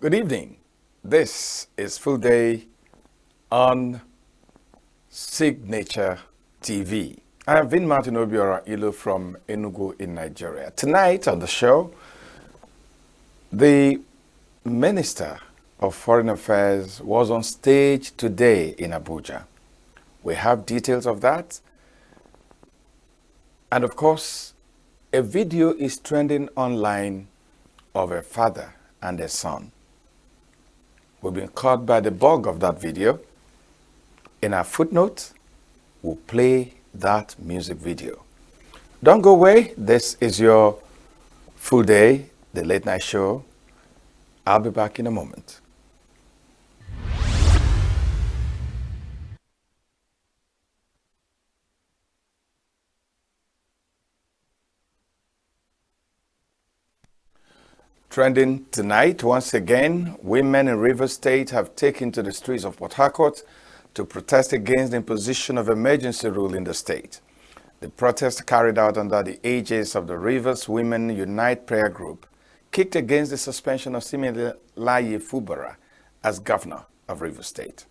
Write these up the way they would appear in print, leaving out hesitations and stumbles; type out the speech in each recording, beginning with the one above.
Good evening. This is Full Day on Signature TV. I have been Martin Obiora Ilu from Enugu in Nigeria. Tonight on the show, the Minister of Foreign Affairs was on stage today in Abuja. We have details of that. And of course, a video is trending online of a father and a son. We've been caught by the bug of that video. In our footnote, we'll play that music video. Don't go away. This is your Full Day, the late night show. I'll be back in a moment. Trending tonight, once again, women in Rivers State have taken to the streets of Port Harcourt to protest against the imposition of emergency rule in the state. The protest carried out under the aegis of the Rivers Women Unite Prayer Group kicked against the suspension of Siminalayi Fubara as governor of Rivers State.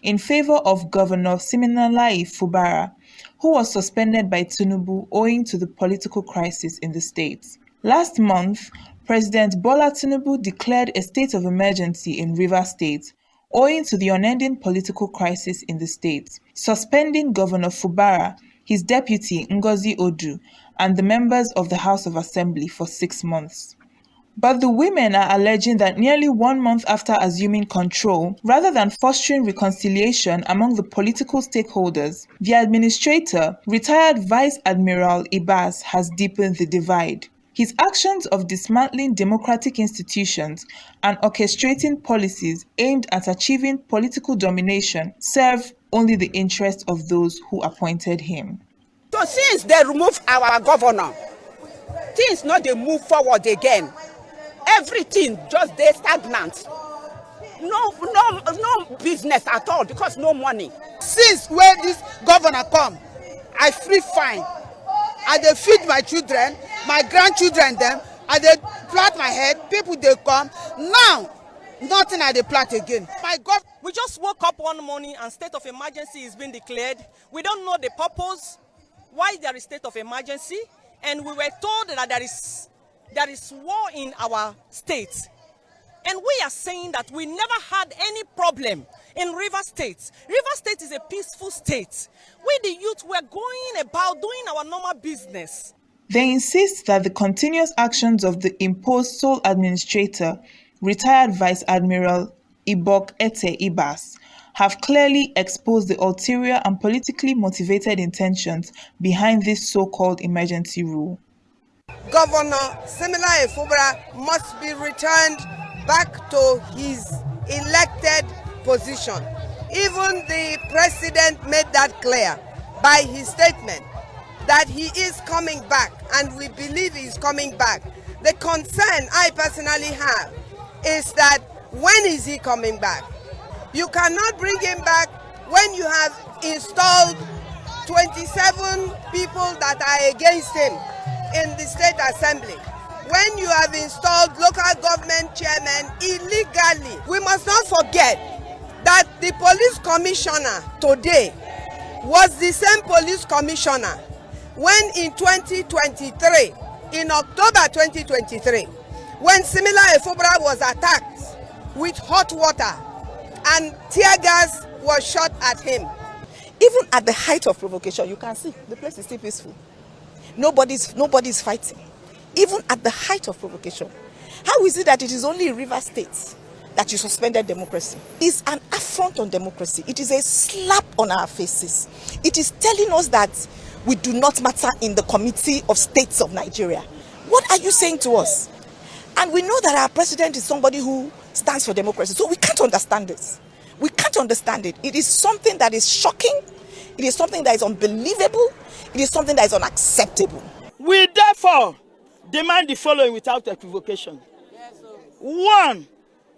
In favor of Governor Siminalayi Fubara, who was suspended by Tinubu owing to the political crisis in the state. Last month, President Bola Tinubu declared a state of emergency in Rivers State owing to the unending political crisis in the state, suspending Governor Fubara, his deputy Ngozi Odu, and the members of the House of Assembly for 6 months. But the women are alleging that nearly 1 month after assuming control, rather than fostering reconciliation among the political stakeholders, the administrator, retired Vice Admiral Ibas, has deepened the divide. His actions of dismantling democratic institutions and orchestrating policies aimed at achieving political domination serve only the interests of those who appointed him. So since they removed our governor, things not they move forward again. Everything just they stagnant. No business at all because no money. Since when this governor come, I free fine. I dey feed my children, my grandchildren them. I dey plait my head. People they come. Now, nothing I dey plait again. My God. We just woke up one morning and state of emergency is being declared. We don't know the purpose, why there is state of emergency, and we were told that there is war in our state. And we are saying that we never had any problem in Rivers State. Rivers State is a peaceful state. We the youth were going about doing our normal business. They insist that the continuous actions of the imposed sole administrator, retired Vice Admiral Ibok Ete Ibas, have clearly exposed the ulterior and politically motivated intentions behind this so-called emergency rule. Governor Siminalayi Fubara must be returned back to his elected position. Even the president made that clear by his statement that he is coming back, and we believe he is coming back. The concern I personally have is that when is he coming back? You cannot bring him back when you have installed 27 people that are against him in the state assembly. When you have installed local government chairmen illegally. We must not forget that the police commissioner today was the same police commissioner when in 2023, in October 2023, when Siminalayi Fubara was attacked with hot water and tear gas was shot at him. Even at the height of provocation, you can see the place is still peaceful. Nobody's fighting, even at the height of provocation. How is it that it is only in Rivers State that you suspended democracy? It's an affront on democracy. It is a slap on our faces. It is telling us that we do not matter in the Committee of States of Nigeria. What are you saying to us? And we know that our president is somebody who stands for democracy. So we can't understand this. We can't understand it. It is something that is shocking. It is something that is unbelievable. It is something that is unacceptable. We therefore demand the following without equivocation. One,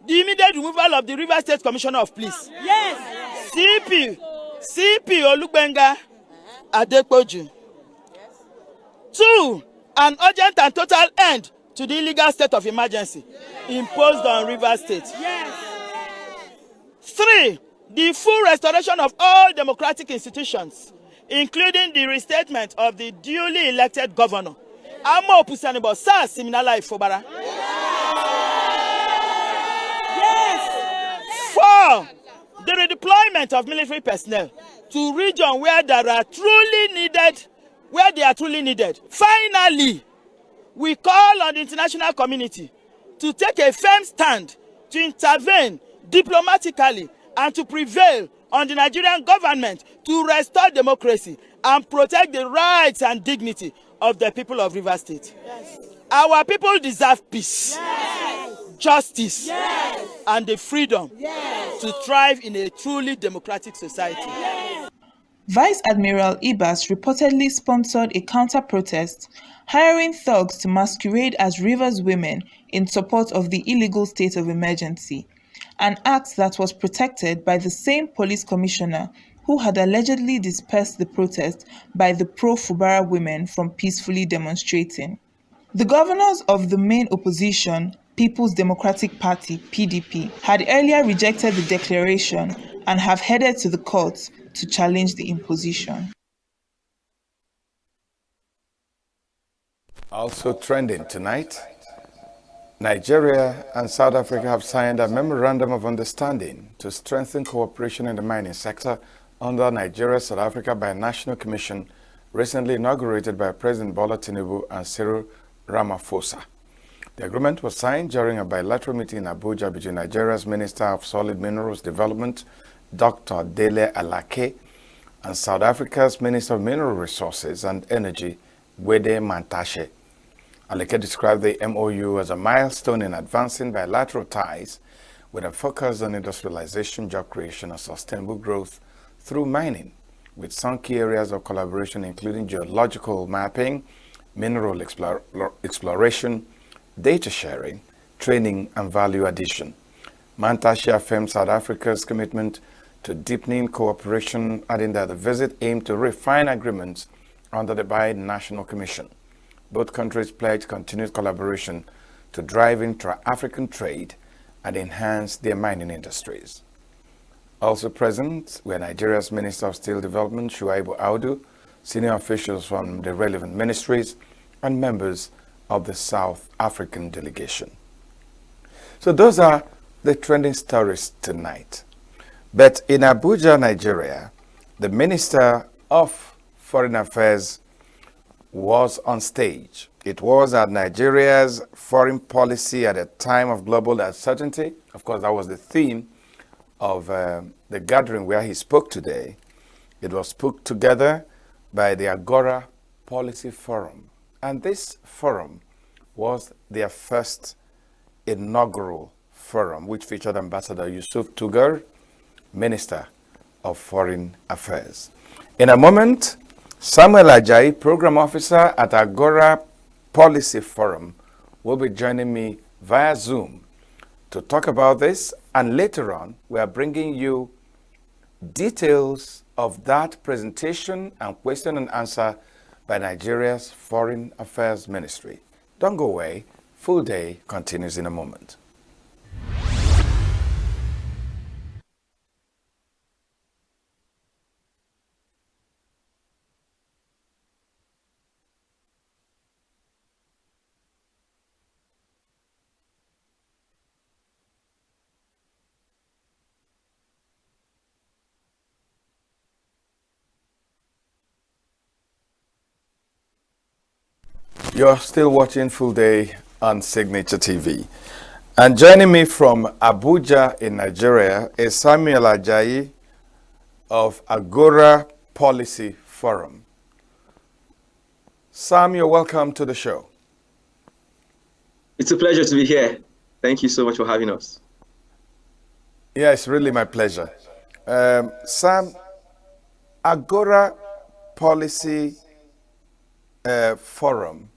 the immediate removal of the Rivers State Commissioner of Police. Yes. CP Olugbenga Adepoju. Two, an urgent and total end to the illegal state of emergency imposed on Rivers State. Yes. Three, the full restoration of all democratic institutions, including the restatement of the duly elected governor. Amo Pusanebo Sa Siminala Ifobara. Yes. Four, the redeployment of military personnel to regions where they are truly needed. Finally, we call on the international community to take a firm stand to intervene diplomatically and to prevail on the Nigerian government to restore democracy and protect the rights and dignity of the people of Rivers State. Yes. Our people deserve peace, yes, justice, yes, and the freedom, yes, to thrive in a truly democratic society. Yes. Vice Admiral Ibas reportedly sponsored a counter-protest, hiring thugs to masquerade as Rivers women in support of the illegal state of emergency, an act that was protected by the same police commissioner who had allegedly dispersed the protest by the pro-Fubara women from peacefully demonstrating. The governors of the main opposition, People's Democratic Party (PDP), had earlier rejected the declaration and have headed to the courts to challenge the imposition. Also trending tonight, Nigeria and South Africa have signed a memorandum of understanding to strengthen cooperation in the mining sector under Nigeria-South Africa Binational Commission, recently inaugurated by President Bola Tinubu and Cyril Ramaphosa. The agreement was signed during a bilateral meeting in Abuja between Nigeria's Minister of Solid Minerals Development, Dr. Dele Alake, and South Africa's Minister of Mineral Resources and Energy, Gwede Mantashe. Alake described the MOU as a milestone in advancing bilateral ties with a focus on industrialization, job creation, and sustainable growth through mining, with some key areas of collaboration including geological mapping, mineral exploration, data sharing, training, and value addition. Mantashe affirmed South Africa's commitment to deepening cooperation, adding that the visit aimed to refine agreements under the Binational Commission. Both countries pledged continued collaboration to drive intra-African trade and enhance their mining industries. Also present were Nigeria's Minister of Steel Development, Shuaibu Audu, senior officials from the relevant ministries, and members of the South African delegation. So those are the trending stories tonight. But in Abuja, Nigeria, the Minister of Foreign Affairs was on stage. It was at Nigeria's foreign policy at a time of global uncertainty. Of course, that was the theme of the gathering where he spoke today. It was put together by the Agora Policy Forum. And this forum was their first inaugural forum, which featured Ambassador Yusuf Tugar, Minister of Foreign Affairs. In a moment, Samuel Ajayi, Program Officer at Agora Policy Forum, will be joining me via Zoom to talk about this. And later on, we are bringing you details of that presentation and question and answer by Nigeria's Foreign Affairs Ministry. Don't go away. Full Day continues in a moment. You're still watching Full Day on Signature TV. And joining me from Abuja in Nigeria is Samuel Ajayi of Agora Policy Forum. Sam, you're welcome to the show. It's a pleasure to be here. Thank you so much for having us. Yeah, it's really my pleasure. Sam, Agora Policy Forum,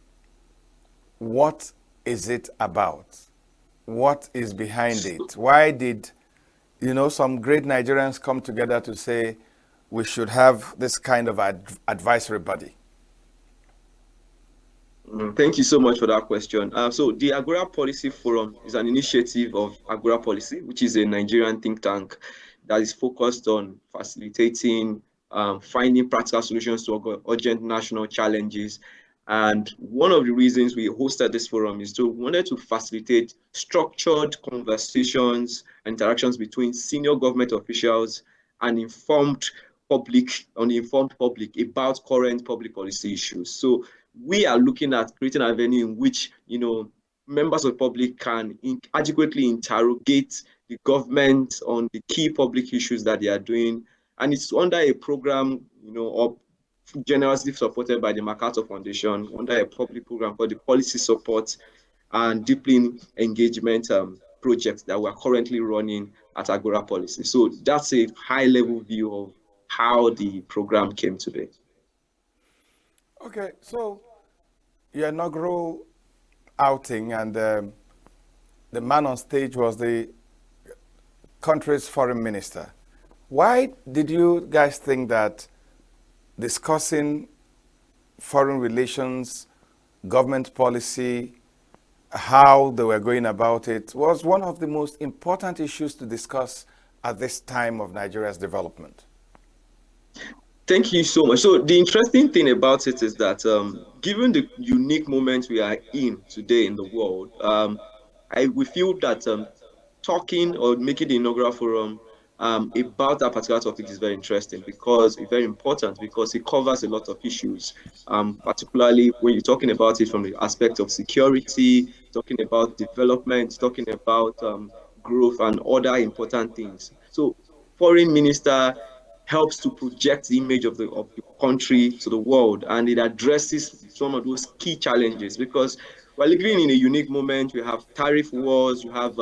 what is it about? What is behind it? Why did, some great Nigerians come together to say we should have this kind of advisory body? Thank you so much for that question. So the Agora Policy Forum is an initiative of Agora Policy, which is a Nigerian think tank that is focused on facilitating, finding practical solutions to urgent national challenges. And one of the reasons we hosted this forum is we wanted to facilitate structured conversations and interactions between senior government officials and the informed public about current public policy issues. So we are looking at creating a venue in which, members of the public can adequately interrogate the government on the key public issues that they are doing. And it's under a program, generously supported by the MacArthur Foundation, under a public program called the Policy Support and Deepening Engagement project that we're currently running at Agora Policy. So that's a high-level view of how the program came to be. Okay, so your inaugural outing and the man on stage was the country's foreign minister. Why did you guys think that discussing foreign relations, government policy, how they were going about it was one of the most important issues to discuss at this time of Nigeria's development? Thank you so much. So the interesting thing about it is that given the unique moment we are in today in the world, we feel that talking or making the inaugural forum about that particular topic is very interesting very important because it covers a lot of issues, particularly when you're talking about it from the aspect of security, talking about development, talking about growth and other important things. So foreign minister helps to project the image of the country to the world, and it addresses some of those key challenges because we're living in a unique moment. We have tariff wars, you have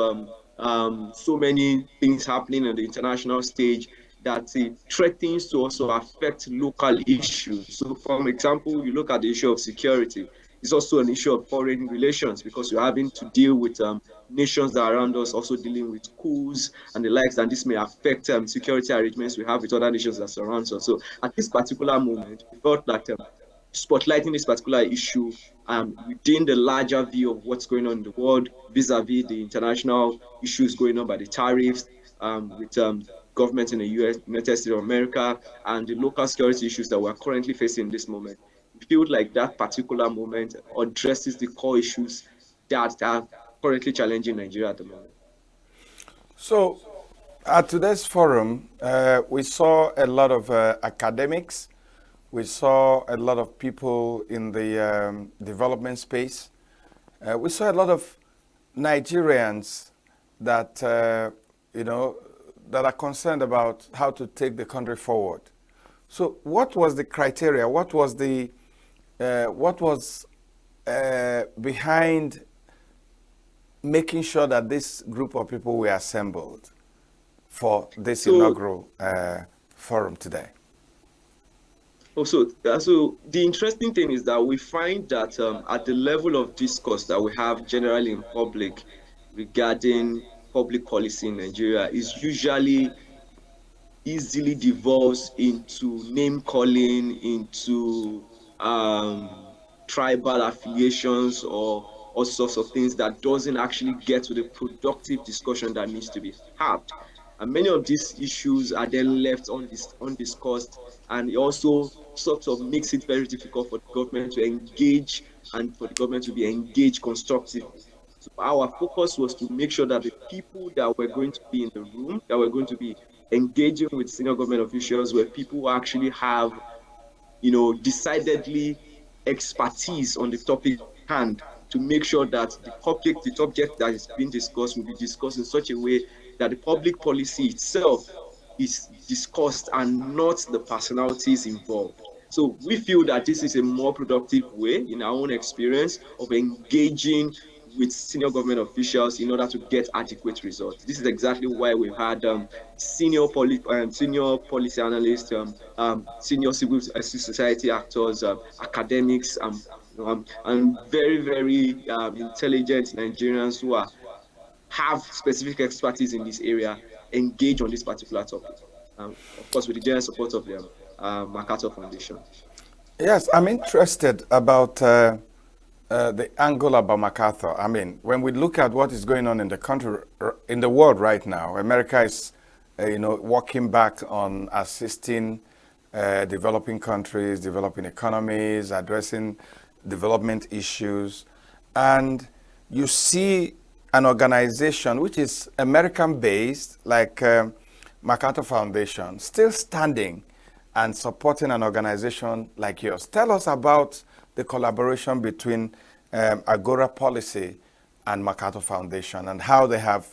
so many things happening on the international stage that it threatens to also affect local issues. So for example, you look at the issue of security, it's also an issue of foreign relations because you're having to deal with nations that are around us also dealing with coups and the likes, and this may affect security arrangements we have with other nations that surround us. So at this particular moment, we felt that spotlighting this particular issue within the larger view of what's going on in the world vis-a-vis the international issues going on by the tariffs with government in the United States of America and the local security issues that we're currently facing in this moment. We feel like that particular moment addresses the core issues that are currently challenging Nigeria at the moment. So at today's forum, we saw a lot of academics. We saw a lot of people in the development space. We saw a lot of Nigerians that, that are concerned about how to take the country forward. So what was the criteria? What was behind making sure that this group of people were assembled for this inaugural forum today? So the interesting thing is that we find that at the level of discourse that we have generally in public regarding public policy in Nigeria is usually easily devolves into name calling, into tribal affiliations or all sorts of things that doesn't actually get to the productive discussion that needs to be had. And many of these issues are then left undiscussed, and it also sort of makes it very difficult for the government to engage and for the government to be engaged constructively. So our focus was to make sure that the people that were going to be in the room, that were going to be engaging with senior government officials, were people who actually have, decidedly expertise on the topic at hand to make sure that the subject that is being discussed will be discussed in such a way that the public policy itself is discussed and not the personalities involved. So we feel that this is a more productive way, in our own experience, of engaging with senior government officials in order to get adequate results. This is exactly why we've had senior policy analysts, senior civil society actors, academics, and very, very intelligent Nigerians who have specific expertise in this area engage on this particular topic. Of course, with the general support of the MacArthur Foundation. Yes, I'm interested about the angle about MacArthur. I mean, when we look at what is going on in the country, in the world right now, America is, walking back on assisting developing countries, developing economies, addressing development issues, and you see an organization which is American-based, like MacArthur Foundation, still standing and supporting an organization like yours. Tell us about the collaboration between Agora Policy and MacArthur Foundation and how they have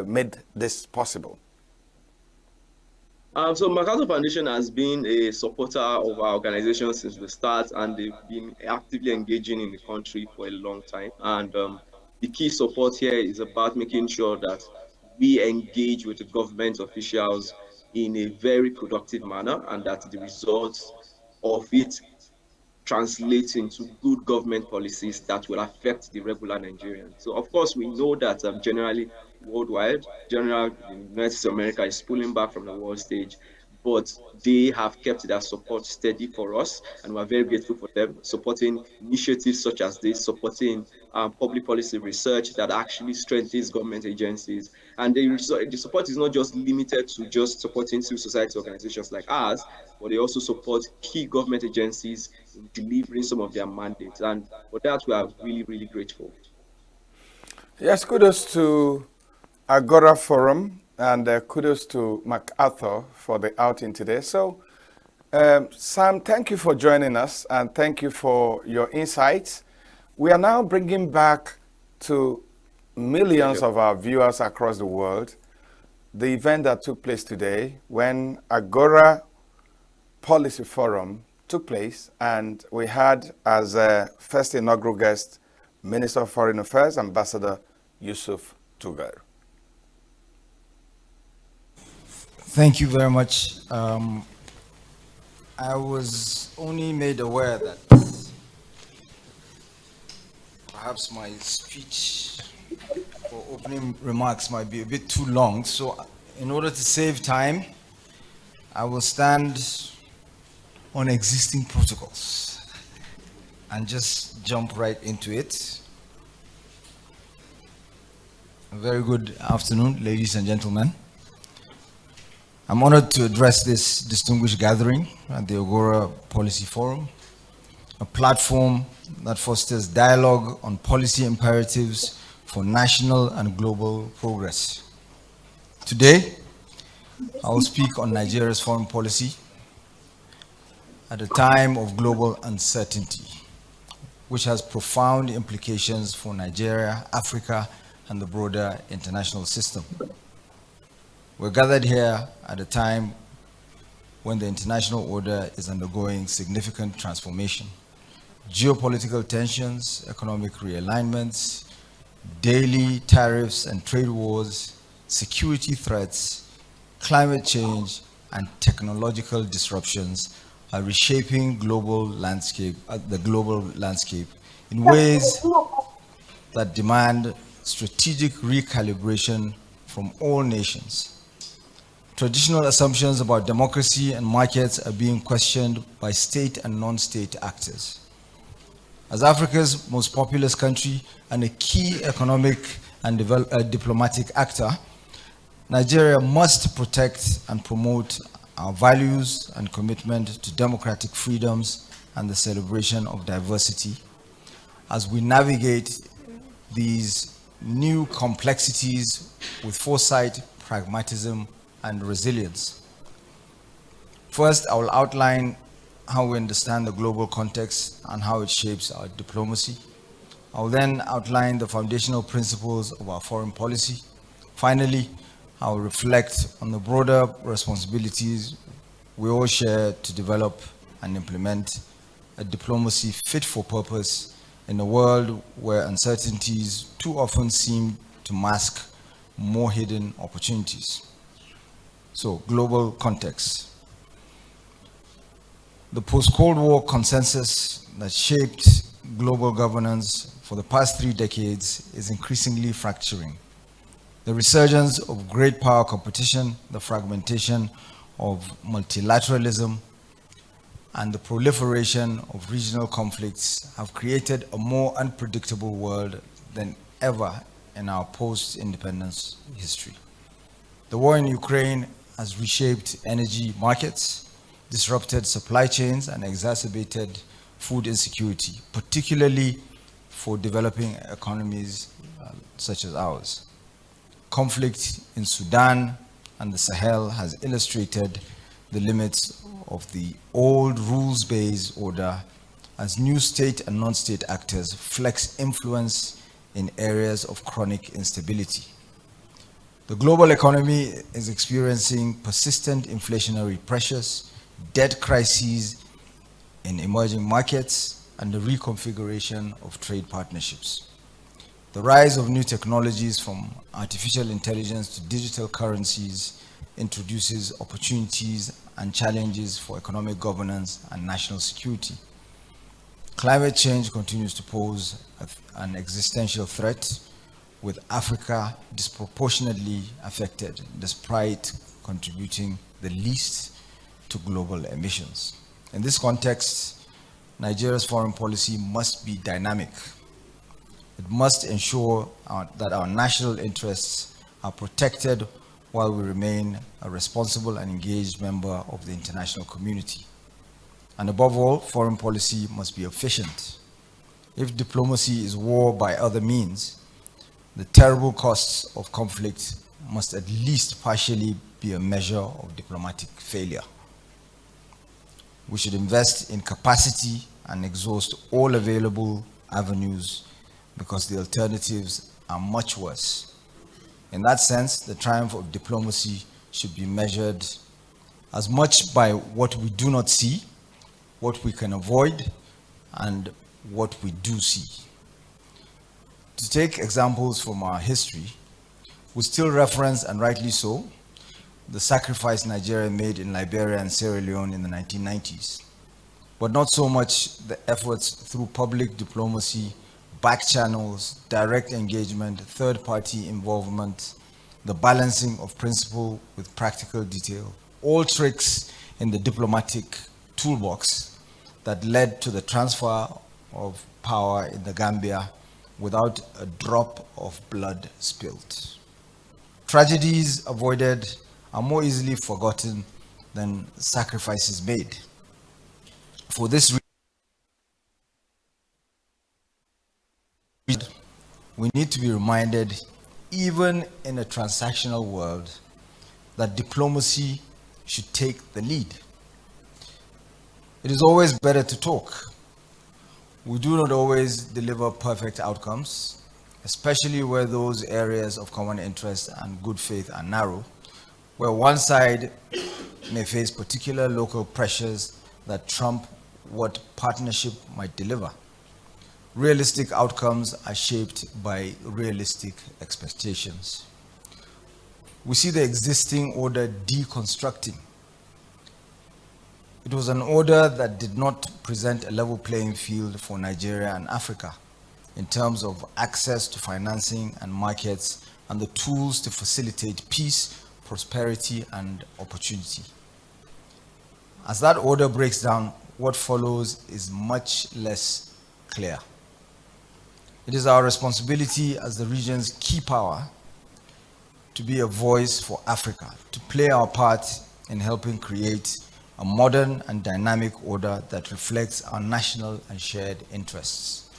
made this possible. So MacArthur Foundation has been a supporter of our organization since the start, and they've been actively engaging in the country for a long time. And the key support here is about making sure that we engage with the government officials in a very productive manner, and that the results of it translate into good government policies that will affect the regular Nigerian. So of course, we know that generally worldwide, the United States of America is pulling back from the world stage, but they have kept their support steady for us, and we're very grateful for them, supporting initiatives such as this, supporting public policy research that actually strengthens government agencies. And the support is not just limited to just supporting civil society organizations like ours, but they also support key government agencies in delivering some of their mandates. And for that, we are really, really grateful. Yes, kudos to Agora Forum, and kudos to MacArthur for the outing today. So, Sam, thank you for joining us, and thank you for your insights. We are now bringing back to millions of our viewers across the world the event that took place today when Agora Policy Forum took place, and we had as a first inaugural guest Minister of Foreign Affairs, Ambassador Yusuf Tugar. Thank you very much. I was only made aware that perhaps my speech for opening remarks might be a bit too long, so in order to save time, I will stand on existing protocols and just jump right into it. A very good afternoon, ladies and gentlemen. I'm honored to address this distinguished gathering at the Agora Policy Forum, a platform that fosters dialogue on policy imperatives for national and global progress. Today, I will speak on Nigeria's foreign policy at a time of global uncertainty, which has profound implications for Nigeria, Africa, and the broader international system. We're gathered here at a time when the international order is undergoing significant transformation. Geopolitical tensions, economic realignments, daily tariffs and trade wars, security threats, climate change, and technological disruptions are reshaping the global landscape in ways that demand strategic recalibration from all nations. Traditional assumptions about democracy and markets are being questioned by state and non-state actors. As Africa's most populous country and a key economic and diplomatic actor, Nigeria must protect and promote our values and commitment to democratic freedoms and the celebration of diversity as we navigate these new complexities with foresight, pragmatism, and resilience. First, I will outline how we understand the global context and how it shapes our diplomacy. I will then outline the foundational principles of our foreign policy. Finally, I will reflect on the broader responsibilities we all share to develop and implement a diplomacy fit for purpose in a world where uncertainties too often seem to mask more hidden opportunities. So, global context. The post-Cold War consensus that shaped global governance for the past 3 decades is increasingly fracturing. The resurgence of great power competition, the fragmentation of multilateralism, and the proliferation of regional conflicts have created a more unpredictable world than ever in our post-independence history. The war in Ukraine has reshaped energy markets, disrupted supply chains, and exacerbated food insecurity, particularly for developing economies such as ours. Conflict in Sudan and the Sahel has illustrated the limits of the old rules-based order as new state and non-state actors flex influence in areas of chronic instability. The global economy is experiencing persistent inflationary pressures, debt crises in emerging markets, and the reconfiguration of trade partnerships. The rise of new technologies from artificial intelligence to digital currencies introduces opportunities and challenges for economic governance and national security. Climate change continues to pose an existential threat, with Africa disproportionately affected despite contributing the least to global emissions. In this context, Nigeria's foreign policy must be dynamic. It must ensure that our national interests are protected while we remain a responsible and engaged member of the international community. And above all, foreign policy must be efficient. If diplomacy is war by other means, the terrible costs of conflict must at least partially be a measure of diplomatic failure. We should invest in capacity and exhaust all available avenues because the alternatives are much worse. In that sense, the triumph of diplomacy should be measured as much by what we do not see, what we can avoid, and what we do see. To take examples from our history, we still reference, and rightly so, the sacrifice Nigeria made in Liberia and Sierra Leone in the 1990s, but not so much the efforts through public diplomacy, back channels, direct engagement, third-party involvement, the balancing of principle with practical detail, all tricks in the diplomatic toolbox that led to the transfer of power in the Gambia without a drop of blood spilled. Tragedies avoided are more easily forgotten than sacrifices made. For this reason, we need to be reminded, even in a transactional world, that diplomacy should take the lead. It is always better to talk. We do not always deliver perfect outcomes, especially where those areas of common interest and good faith are narrow, where one side may face particular local pressures that trump what partnership might deliver. Realistic outcomes are shaped by realistic expectations. We see the existing order deconstructing. It was an order that did not present a level playing field for Nigeria and Africa in terms of access to financing and markets and the tools to facilitate peace, prosperity, and opportunity. As that order breaks down, what follows is much less clear. It is our responsibility as the region's key power to be a voice for Africa, to play our part in helping create a modern and dynamic order that reflects our national and shared interests.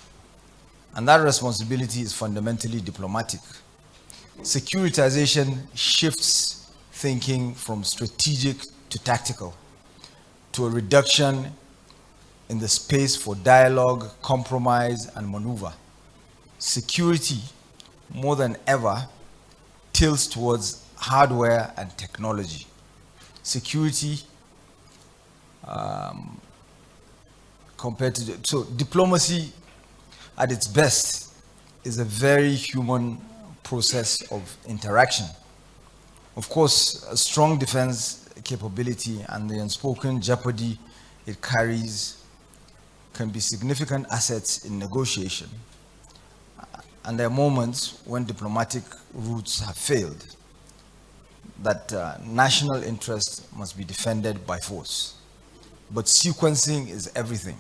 And that responsibility is fundamentally diplomatic. Securitization shifts thinking from strategic to tactical, to a reduction in the space for dialogue, compromise, and maneuver. Security, more than ever, tilts towards hardware and technology. Security compared to, so diplomacy at its best is a very human process of interaction. Of course, a strong defense capability and the unspoken jeopardy it carries can be significant assets in negotiation. And there are moments when diplomatic routes have failed, that national interest must be defended by force. But sequencing is everything.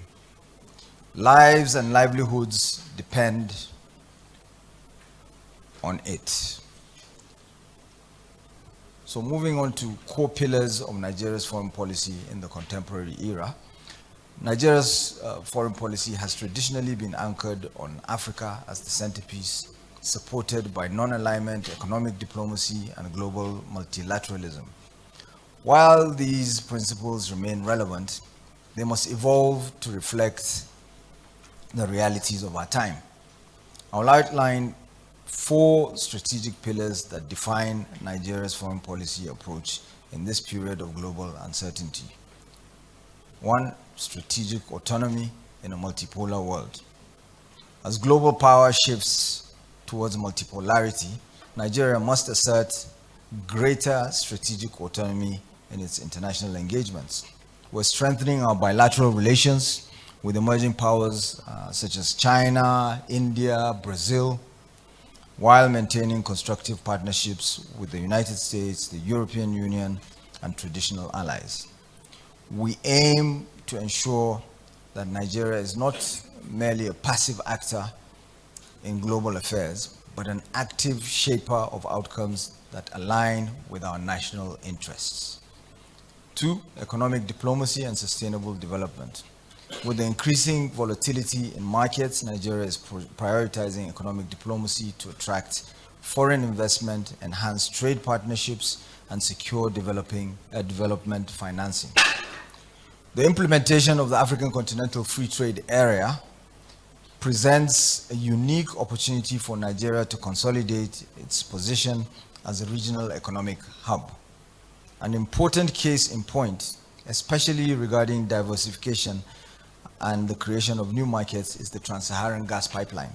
Lives and livelihoods depend on it. So moving on to core pillars of Nigeria's foreign policy in the contemporary era, Nigeria's foreign policy has traditionally been anchored on Africa as the centerpiece, supported by non-alignment, economic diplomacy, and global multilateralism. While these principles remain relevant, they must evolve to reflect the realities of our time. I'll outline 4 strategic pillars that define Nigeria's foreign policy approach in this period of global uncertainty. 1, strategic autonomy in a multipolar world. As global power shifts towards multipolarity, Nigeria must assert greater strategic autonomy in its international engagements. We're strengthening our bilateral relations with emerging powers such as China, India, Brazil, while maintaining constructive partnerships with the United States, the European Union, and traditional allies. We aim to ensure that Nigeria is not merely a passive actor in global affairs, but an active shaper of outcomes that align with our national interests. 2, economic diplomacy and sustainable development. With the increasing volatility in markets, Nigeria is prioritizing economic diplomacy to attract foreign investment, enhance trade partnerships, and secure development financing. The implementation of the African Continental Free Trade Area presents a unique opportunity for Nigeria to consolidate its position as a regional economic hub. An important case in point, especially regarding diversification and the creation of new markets, is the Trans-Saharan Gas Pipeline.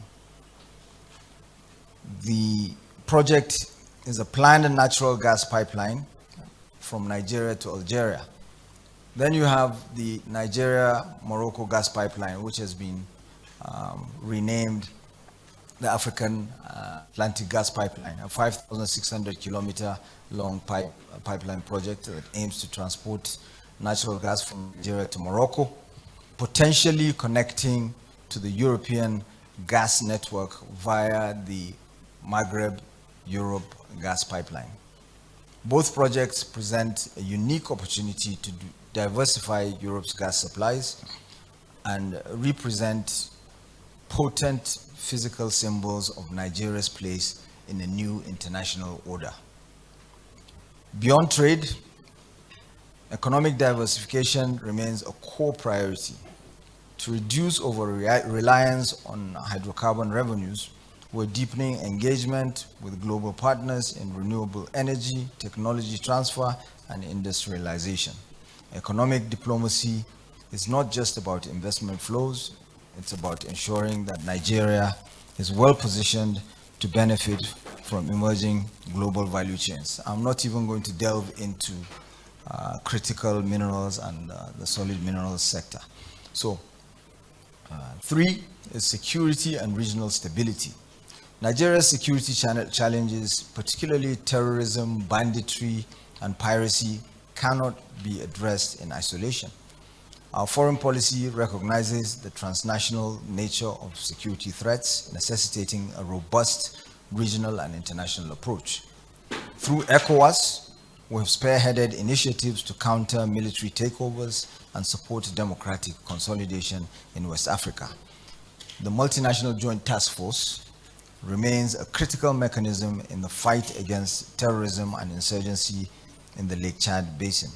The project is a planned natural gas pipeline from Nigeria to Algeria. Then you have the Nigeria-Morocco Gas Pipeline, which has been renamed the African Atlantic Gas Pipeline, a 5,600 kilometer long pipeline project that aims to transport natural gas from Nigeria to Morocco, potentially connecting to the European gas network via the Maghreb-Europe gas pipeline. Both projects present a unique opportunity to diversify Europe's gas supplies and represent potent physical symbols of Nigeria's place in a new international order. Beyond trade, economic diversification remains a core priority. To reduce over-reliance on hydrocarbon revenues, we're deepening engagement with global partners in renewable energy, technology transfer, and industrialization. Economic diplomacy is not just about investment flows, it's about ensuring that Nigeria is well positioned to benefit from emerging global value chains. I'm not even going to delve into critical minerals and the solid minerals sector. So, 3 is security and regional stability. Nigeria's security challenges, particularly terrorism, banditry, and piracy, cannot be addressed in isolation. Our foreign policy recognizes the transnational nature of security threats, necessitating a robust regional and international approach. Through ECOWAS, we have spearheaded initiatives to counter military takeovers and support democratic consolidation in West Africa. The Multinational Joint Task Force remains a critical mechanism in the fight against terrorism and insurgency in the Lake Chad Basin.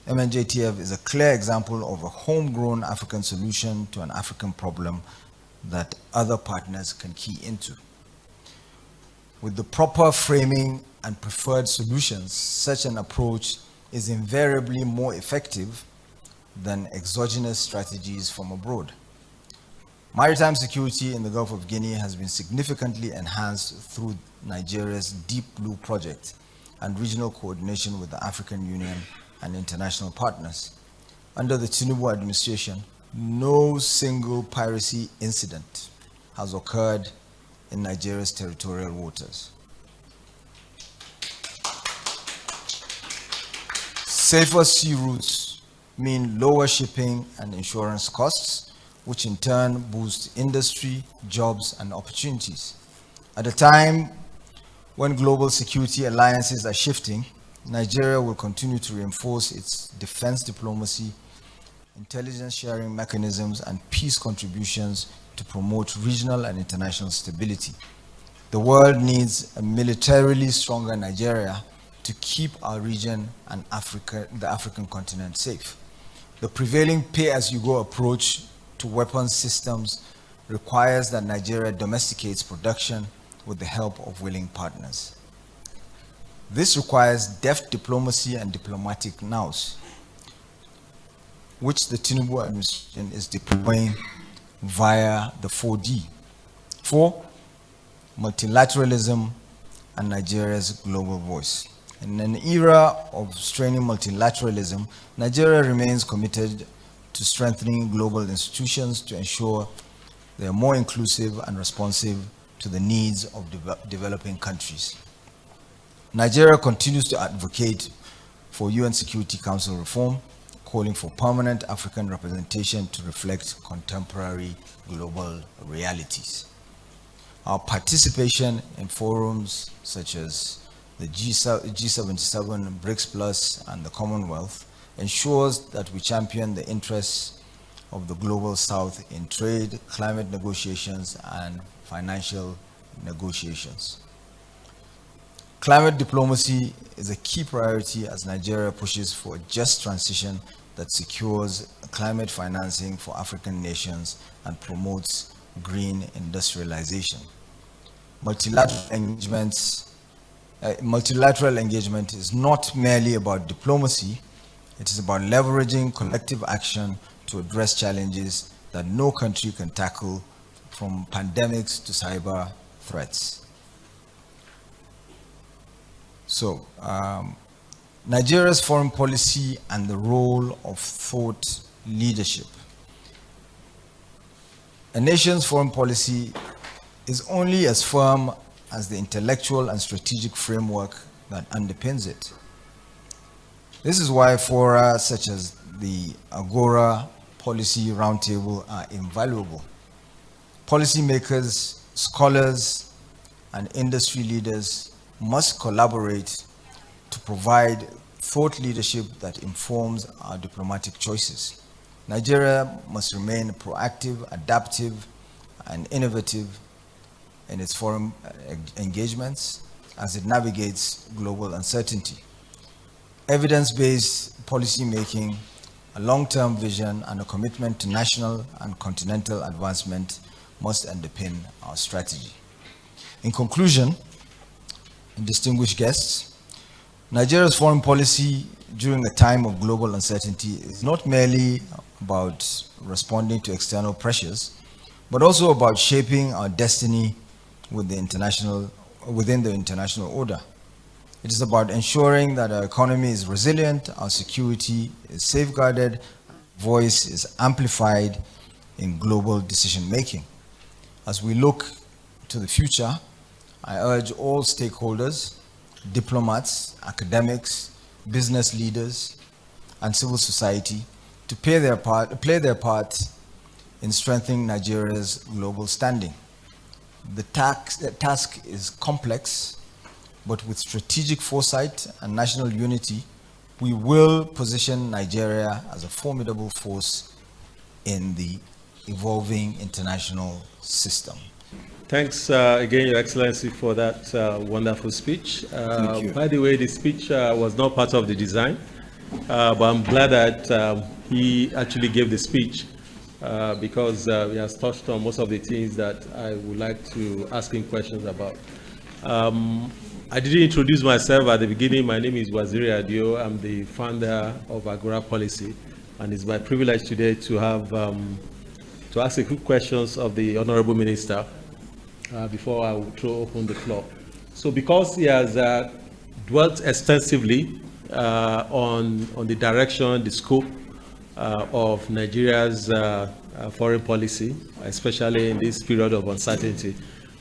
MNJTF is a clear example of a homegrown African solution to an African problem that other partners can key into. With the proper framing and preferred solutions, such an approach is invariably more effective than exogenous strategies from abroad. Maritime security in the Gulf of Guinea has been significantly enhanced through Nigeria's Deep Blue project and regional coordination with the African Union and international partners. Under the Tinubu administration, no single piracy incident has occurred in Nigeria's territorial waters. Safer sea routes mean lower shipping and insurance costs, which in turn boost industry, jobs, and opportunities. At a time when global security alliances are shifting, Nigeria will continue to reinforce its defense diplomacy, intelligence sharing mechanisms, and peace contributions to promote regional and international stability. The world needs a militarily stronger Nigeria to keep our region and the African continent safe. The prevailing pay-as-you-go approach to weapons systems requires that Nigeria domesticates production with the help of willing partners. This requires deft diplomacy and diplomatic nous, which the Tinubu administration is deploying via the 4D. 4, multilateralism and Nigeria's global voice. In an era of straining multilateralism, Nigeria remains committed to strengthening global institutions to ensure they are more inclusive and responsive to the needs of developing countries. Nigeria continues to advocate for UN Security Council reform, calling for permanent African representation to reflect contemporary global realities. Our participation in forums such as the G77, BRICS Plus, and the Commonwealth ensures that we champion the interests of the Global South in trade, climate negotiations, and financial negotiations. Climate diplomacy is a key priority as Nigeria pushes for a just transition that secures climate financing for African nations and promotes green industrialization. Multilateral engagement is not merely about diplomacy, it is about leveraging collective action to address challenges that no country can tackle, from pandemics to cyber threats. So, Nigeria's foreign policy and the role of thought leadership. A nation's foreign policy is only as firm as the intellectual and strategic framework that underpins it. This is why fora such as the Agora Policy Roundtable are invaluable. Policymakers, scholars, and industry leaders must collaborate to provide thought leadership that informs our diplomatic choices. Nigeria must remain proactive, adaptive, and innovative in its foreign engagements as it navigates global uncertainty. Evidence-based policymaking, a long-term vision, and a commitment to national and continental advancement must underpin our strategy. In conclusion, distinguished guests, Nigeria's foreign policy during a time of global uncertainty is not merely about responding to external pressures, but also about shaping our destiny within the international order. It is about ensuring that our economy is resilient, our security is safeguarded, voice is amplified in global decision-making. As we look to the future, I urge all stakeholders, diplomats, academics, business leaders, and civil society to play their part in strengthening Nigeria's global standing. The task is complex, but with strategic foresight and national unity, we will position Nigeria as a formidable force in the evolving international system. Thanks again, Your Excellency, for that wonderful speech. Thank you. By the way, the speech was not part of the design. but I'm glad that he actually gave the speech because he has touched on most of the things that I would like to ask him questions about. I didn't introduce myself at the beginning. My name is Waziri Adio. I'm the founder of Agora Policy, and it's my privilege today to have to ask a few questions of the Honorable Minister before I will throw open the floor. So, because he has dwelt extensively on the direction, the scope of Nigeria's foreign policy, especially in this period of uncertainty.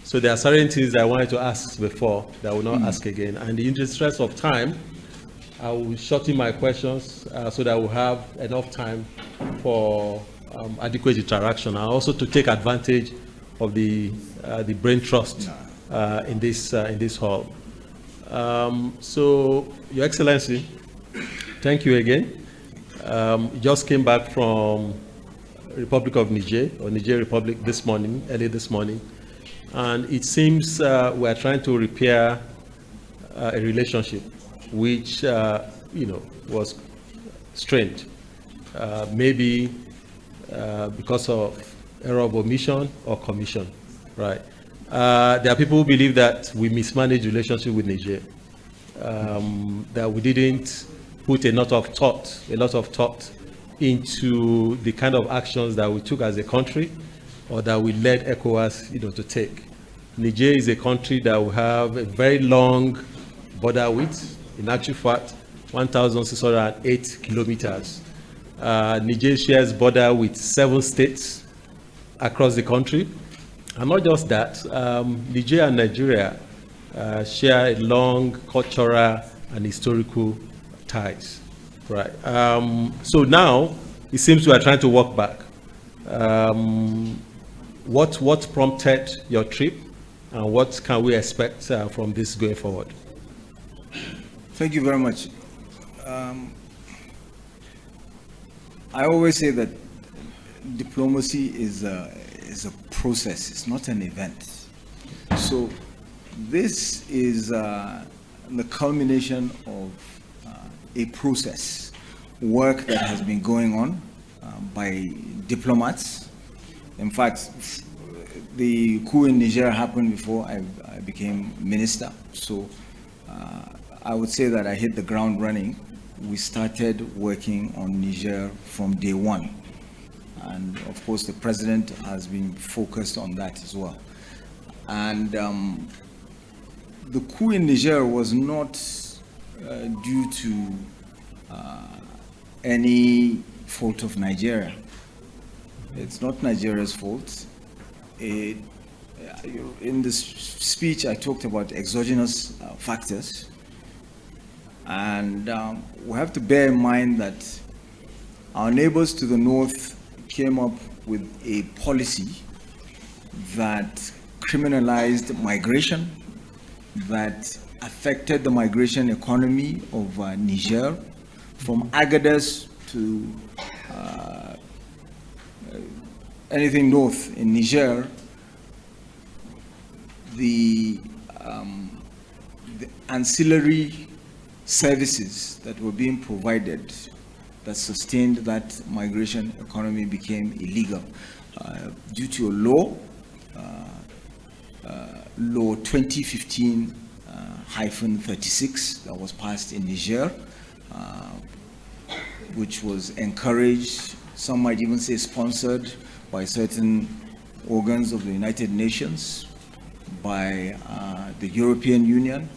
So there are certain things I wanted to ask before that I will not ask again. And in the interest of time, I will shorten my questions so that we'll have enough time for adequate interaction, and also to take advantage of the brain trust in this hall. So, Your Excellency, thank you again. You just came back from Republic of Niger, or Niger Republic this morning, early this morning. And it seems we're trying to repair a relationship which, was strained, maybe because of error of omission or commission, right? There are people who believe that we mismanaged relationship with Niger, that we didn't put a lot of thought into the kind of actions that we took as a country, or that we led ECOWAS, to take. Niger is a country that will have a very long border with, in actual fact, 1,608 kilometers. Niger shares border with 7 states across the country. And not just that, Niger and Nigeria share a long cultural and historical ties, right? So now, it seems we are trying to walk back. What prompted your trip, and what can we expect from this going forward? Thank you very much. I always say that diplomacy is a process, it's not an event. So this is the culmination of a process, work that has been going on by diplomats. In fact, the coup in Niger happened before I became minister. So I would say that I hit the ground running. We started working on Niger from day one. And of course, the president has been focused on that as well. And the coup in Niger was not due to any fault of Nigeria. It's not Nigeria's fault. In this speech, I talked about exogenous factors. And we have to bear in mind that our neighbors to the north came up with a policy that criminalized migration, that affected the migration economy of Niger, from Agadez to anything north in Niger. The ancillary services that were being provided that sustained that migration economy became illegal due to a law, Law 2015-36 that was passed in Niger, which was encouraged, some might even say sponsored, by certain organs of the United Nations, by the European Union,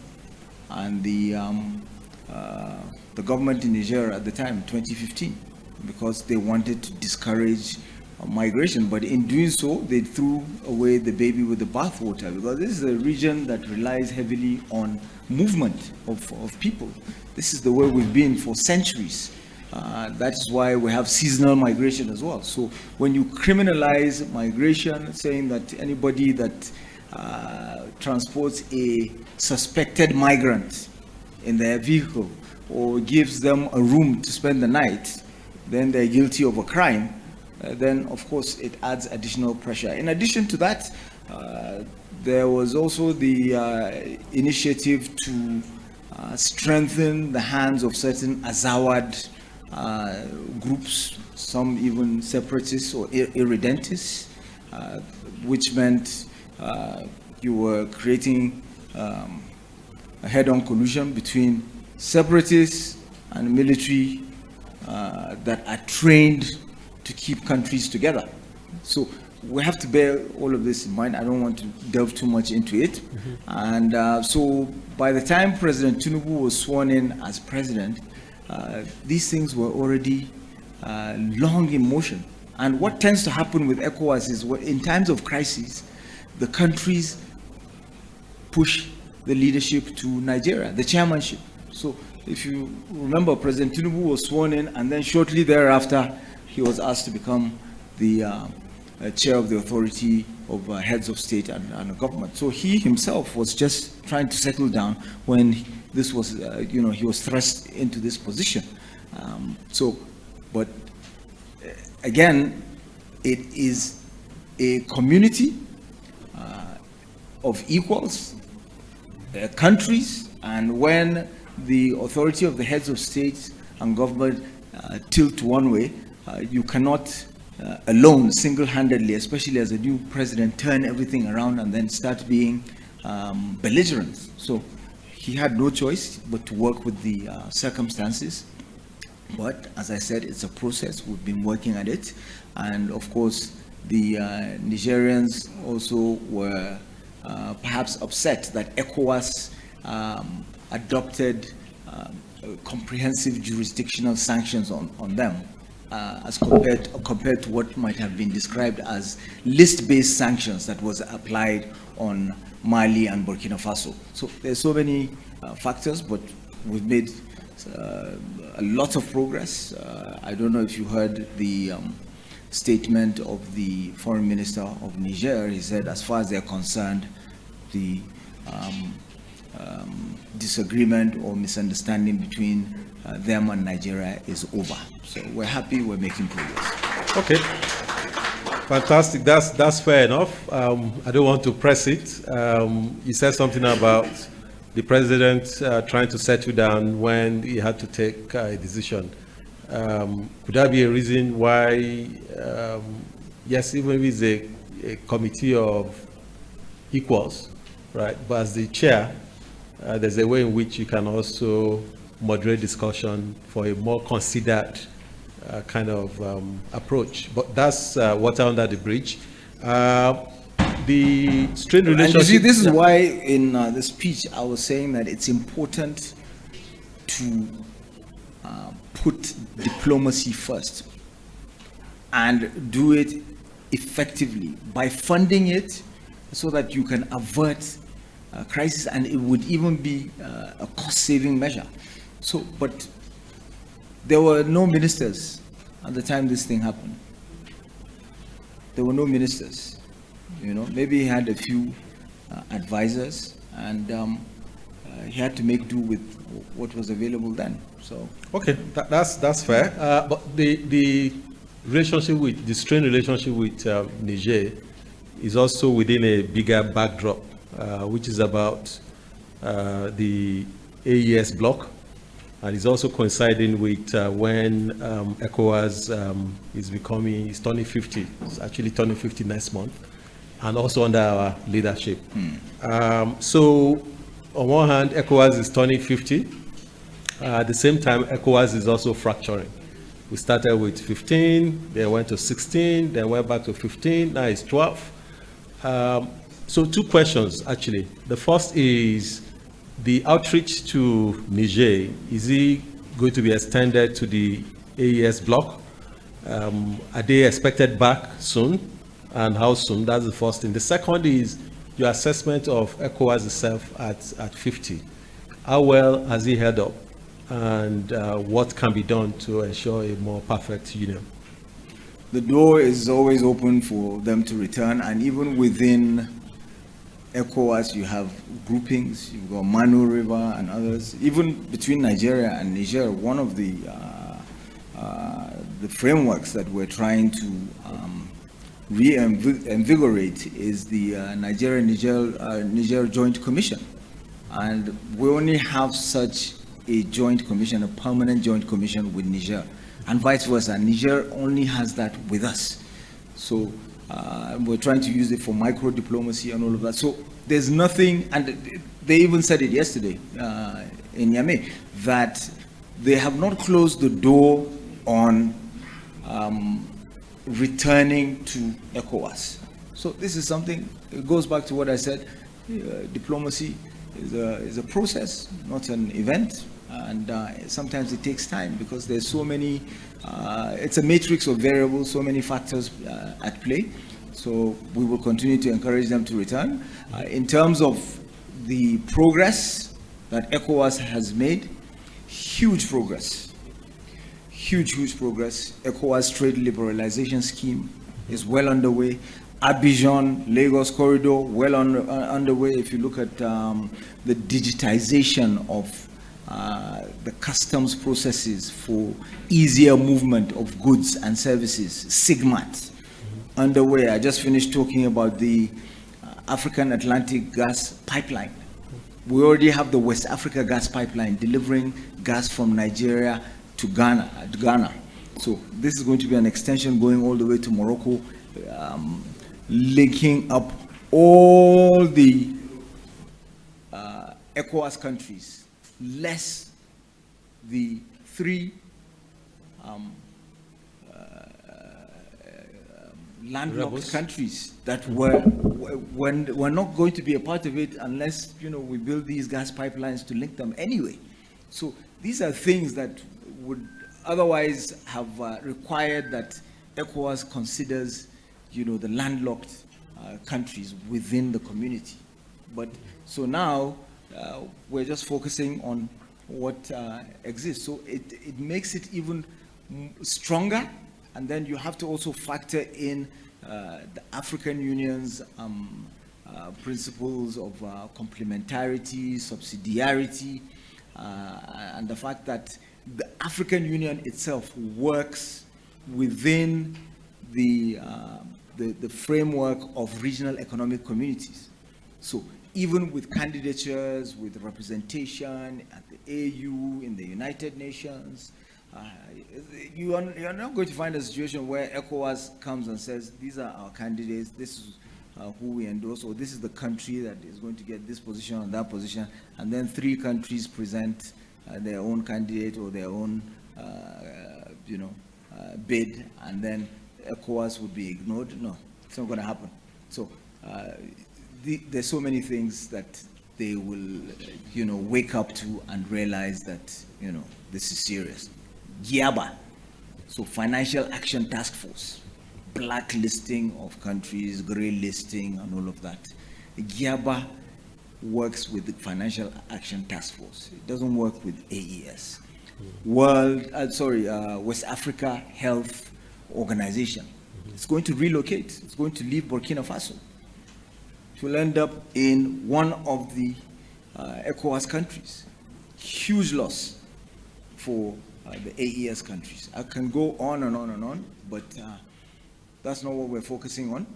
and the government in Niger at the time, 2015, because they wanted to discourage migration. But in doing so, they threw away the baby with the bathwater, because this is a region that relies heavily on movement of people. This is the way we've been for centuries. That's why we have seasonal migration as well. So when you criminalize migration, saying that anybody that transports a suspected migrant in their vehicle or gives them a room to spend the night, then they're guilty of a crime, then of course it adds additional pressure. In addition to that, there was also the initiative to strengthen the hands of certain Azawad groups, some even separatists or irredentists, which meant you were creating a head-on collusion between separatists and military that are trained to keep countries together. So we have to bear all of this in mind. I don't want to delve too much into it. And so by the time President Tinubu was sworn in as president, these things were already long in motion. And what tends to happen with ECOWAS is in times of crisis, the countries push the leadership to Nigeria, the chairmanship. So if you remember, President Tinubu was sworn in, and then shortly thereafter, he was asked to become the chair of the authority of heads of state and government. So he himself was just trying to settle down when this was, he was thrust into this position. But again, it is a community of equals, countries, and when the authority of the heads of states and government tilt one way, you cannot alone, single-handedly, especially as a new president, turn everything around and then start being belligerent. So he had no choice but to work with the circumstances. But as I said, it's a process. We've been working at it. And of course, the Nigerians also were perhaps upset that ECOWAS adopted comprehensive jurisdictional sanctions on them, as compared to what might have been described as list-based sanctions that was applied on Mali and Burkina Faso. So there's so many factors, but we've made a lot of progress. I don't know if you heard the statement of the foreign minister of Niger. He said, as far as they're concerned, the disagreement or misunderstanding between them and Nigeria is over. So we're happy, we're making progress. Okay, fantastic. That's fair enough. I don't want to press it. You said something about the president trying to settle down when he had to take a decision. Could that be a reason why, yes, even if it's a committee of equals, right? But as the chair, there's a way in which you can also moderate discussion for a more considered kind of approach. But that's water under the bridge. The strained relationship. And you see, this is why in the speech I was saying that it's important to put diplomacy first and do it effectively by funding it so that you can avert crisis, and it would even be a cost-saving measure. So, but there were no ministers at the time this thing happened. There were no ministers. Maybe he had a few advisors, and he had to make do with what was available then. So okay, that's fair. But the relationship with the strained relationship with Niger is also within a bigger backdrop, which is about the AES bloc, and is also coinciding with when ECOWAS is turning 50. It's actually turning 50 next month, and also under our leadership. So on one hand, ECOWAS is turning 50. At the same time, ECOWAS is also fracturing. We started with 15, then went to 16, then went back to 15, now it's 12. So two questions, actually. The first is the outreach to Niger. Is it going to be extended to the AES bloc? Are they expected back soon? And how soon? That's the first thing. The second is your assessment of ECOWAS itself at 50. How well has it held up? And what can be done to ensure a more perfect union? The door is always open for them to return, and even within ECOWAS you have groupings. You've got Manu River and others. Even between Nigeria and Niger, one of the frameworks that we're trying to reinvigorate is the Niger Joint Commission, And we only have such a joint commission, a permanent joint commission with Niger, and vice versa. Niger only has that with us. So we're trying to use it for micro diplomacy and all of that. So there's nothing, and they even said it yesterday in Niamey, that they have not closed the door on returning to ECOWAS. So this is something, it goes back to what I said, diplomacy is a process, not an event, and sometimes it takes time because there's so many, it's a matrix of variables, so many factors at play. So we will continue to encourage them to return. In terms of the progress that ECOWAS has made, huge progress, huge progress. ECOWAS trade liberalization scheme is well underway. Abidjan, Lagos corridor, well underway. If you look at the digitization of the customs processes for easier movement of goods and services, SIGMAT, underway. I just finished talking about the African Atlantic gas pipeline. We already have the West Africa gas pipeline delivering gas from Nigeria to Ghana. So this is going to be an extension going all the way to Morocco, linking up all the ECOWAS countries, less the 3 landlocked countries that were not going to be a part of it unless, you know, we build these gas pipelines to link them anyway. So these are things that would otherwise have required that ECOWAS considers, you know, the landlocked countries within the community. But so now we're just focusing on what exists. So it makes it even stronger. And then you have to also factor in the African Union's principles of complementarity, subsidiarity, and the fact that the African Union itself works within the framework of regional economic communities. So even with candidatures, with representation at the AU, in the United Nations, you're not going to find a situation where ECOWAS comes and says, these are our candidates, this is who we endorse, or this is the country that is going to get this position or that position, and then 3 countries present their own candidate or their own bid, and then ECOWAS would be ignored. No, it's not going to happen. So there's so many things that they will, wake up to and realize that, this is serious. GIABA, so Financial Action Task Force, blacklisting of countries, grey listing, and all of that. GIABA works with the Financial Action Task Force. It doesn't work with AES. West Africa Health Organization. It's going to relocate. It's going to leave Burkina Faso. It will end up in one of the ECOWAS countries. Huge loss for the AES countries. I can go on and on and on, but that's not what we're focusing on.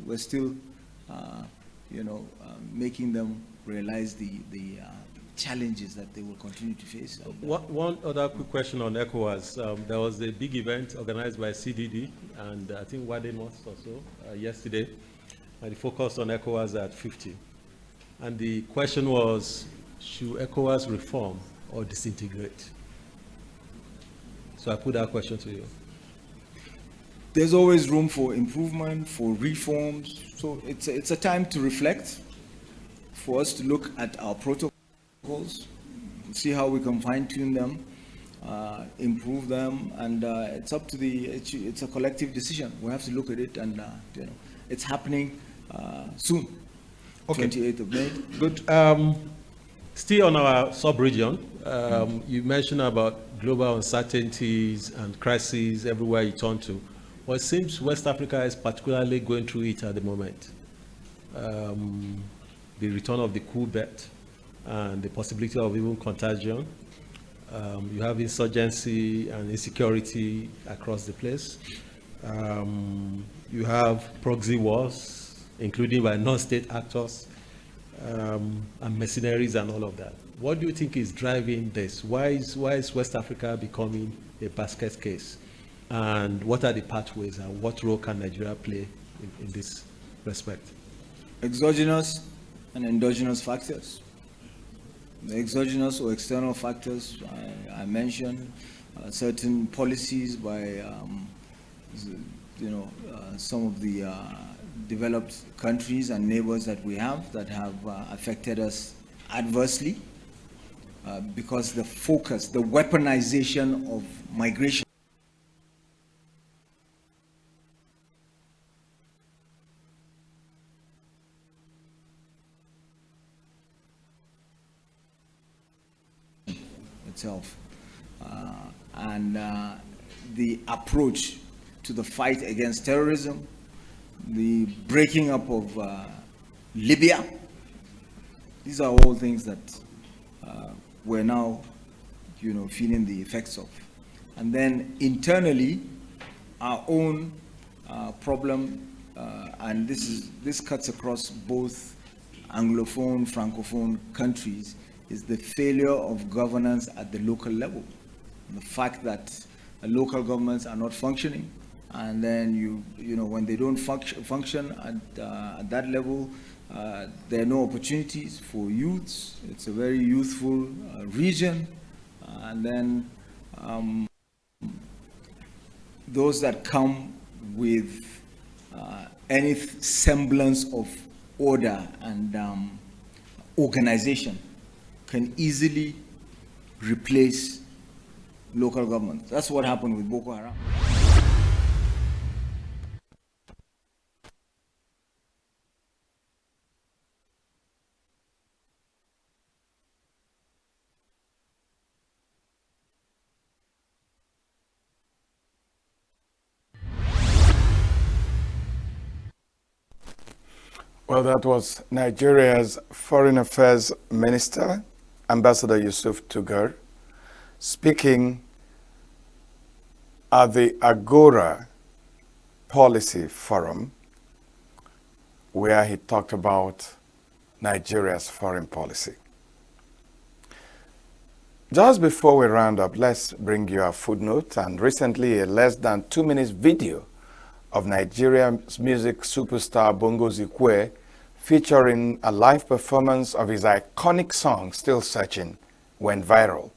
We're still, making them realize the challenges that they will continue to face. One other quick question on ECOWAS. There was a big event organized by CDD and I think Wade Moss or so yesterday, and it focused on ECOWAS at 50. And the question was, should ECOWAS reform or disintegrate? So I put that question to you. There's always room for improvement, for reforms. So it's a time to reflect, for us to look at our protocols, see how we can fine-tune them, improve them, and it's up to it's a collective decision. We have to look at it, and it's happening soon. Okay. 28th of May. Good. Still on our sub-region, you mentioned about global uncertainties and crises everywhere you turn to. Well, it seems West Africa is particularly going through it at the moment. The return of the coup bet and the possibility of even contagion. You have insurgency and insecurity across the place. You have proxy wars, including by non-state actors. and mercenaries and all of that. What do you think is driving this? Why is West Africa becoming a basket case? And what are the pathways and what role can Nigeria play in this respect? Exogenous and endogenous factors. The exogenous or external factors, I mentioned certain policies by some of the developed countries and neighbors that we have that have affected us adversely because the focus, the weaponization of migration itself and the approach to the fight against terrorism, the breaking up of Libya. These are all things that we're now, feeling the effects of. And then internally, our own problem, and this cuts across both Anglophone, Francophone countries, is the failure of governance at the local level. The fact that local governments are not functioning, and then when they don't function at that level, there are no opportunities for youths. It's a very youthful region, and then those that come with any semblance of order and organization can easily replace local government. That's what happened with Boko Haram. Well, that was Nigeria's Foreign Affairs Minister, Ambassador Yusuf Tugar, speaking at the Agora Policy Forum, where he talked about Nigeria's foreign policy. Just before we round up, let's bring you a footnote and recently a less than 2 minutes video of Nigeria's music superstar Bongo Zikwe featuring a live performance of his iconic song, Still Searching, went viral.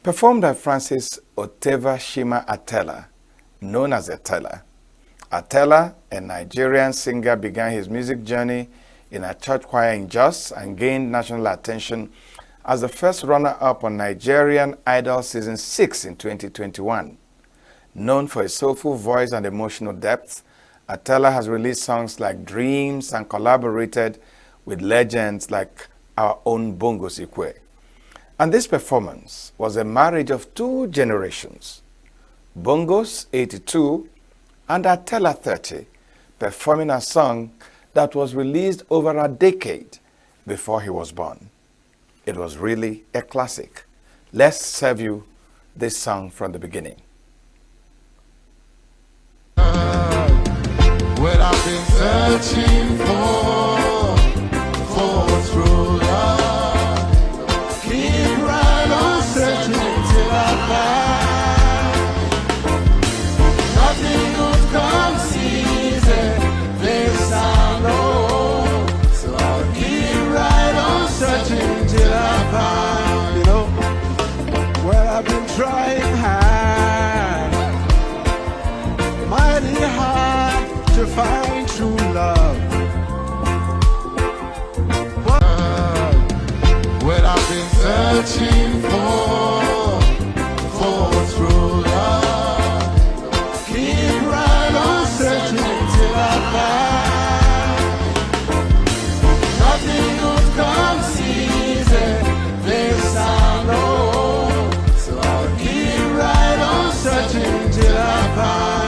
Performed by Francis Oteva Shima Atela, known as Atela. Atela, a Nigerian singer, began his music journey in a church choir in Jos and gained national attention as the first runner-up on Nigerian Idol Season 6 in 2021. Known for his soulful voice and emotional depth, Atela has released songs like Dreams and collaborated with legends like our own Bongo Zikwe. And this performance was a marriage of 2 generations, Bongo's 82 and Atela 30, performing a song that was released over a decade before he was born. It was really a classic. Let's serve you this song from the beginning. What I've been searching for true love. Keep right on searching till I find. Nothing good comes easy, this I know. So I'll keep right on searching till I find. Well, I've been trying hard, mighty hard, to find true love. What I've been searching for true love. Keep right on searching till I find. Nothing good comes easy, this I know. So I'll keep right on searching till I find.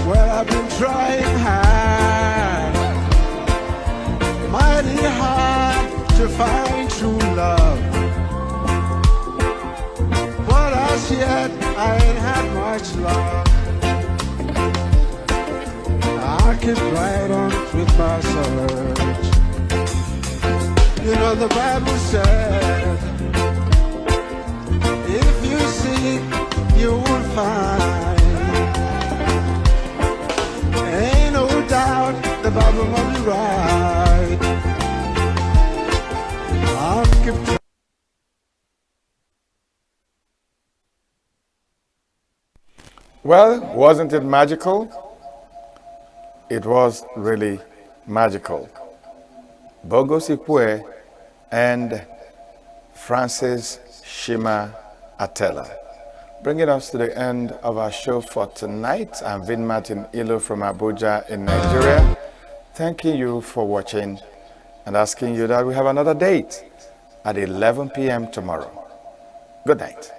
Well, I've been trying hard, mighty hard, to find true love. But as yet, I ain't had much love. I keep right on with my search. You know the Bible said, if you seek, you will find. Ain't no doubt the Bible must be right. I'll keep Well, wasn't it magical? It was really magical. Bogo Sikwe and Francis Shima Atela. Bringing us to the end of our show for tonight. I'm Vin Martin Ilo from Abuja in Nigeria. Thanking you for watching and asking you that we have another date at 11 p.m. tomorrow. Good night.